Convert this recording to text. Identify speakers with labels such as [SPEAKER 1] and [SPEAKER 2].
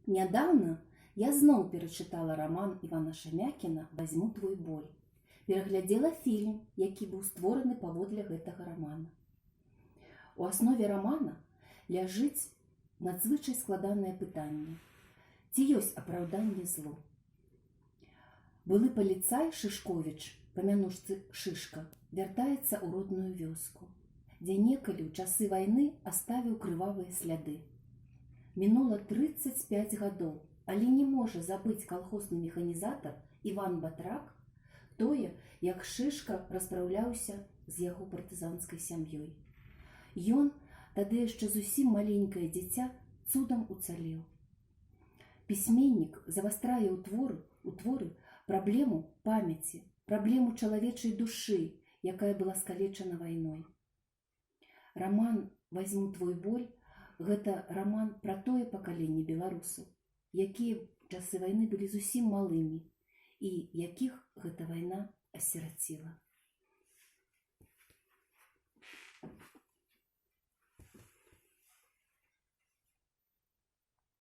[SPEAKER 1] Нядаўна я зноў перачытала раман Івана Шамякіна «Вазьму твой боль». Пераглядзела фільм, які быў створаны паводле гэтага рамана. У аснове рамана ляжыць надзвычай складанае пытанне: ці ёсць апраўданне злу? Былы паліцай Шышковіч, па мянушцы Шышка, вяртаецца ў родную вёску, дзе некалі ў часы вайны аставіў крывавыя сляды. Мінула 35 гадоў, але не можа забыць калхозны механізатар Іван Батрак тое, як Шышка распраўляўся з яго партызанскай сям'ёй. Ён, тады яшчэ зусім маленькае дзіця, цудам уцалеў. Пісьменнік завастрае ў творы праблему памяці, праблему чалавечай душы, якая была скалечана вайной. Раман «Вазьму твой боль» – гэта раман пра тое пакаленне беларусаў, якія ў часы вайны былі зусім малымі і якіх гэта вайна асіраціла.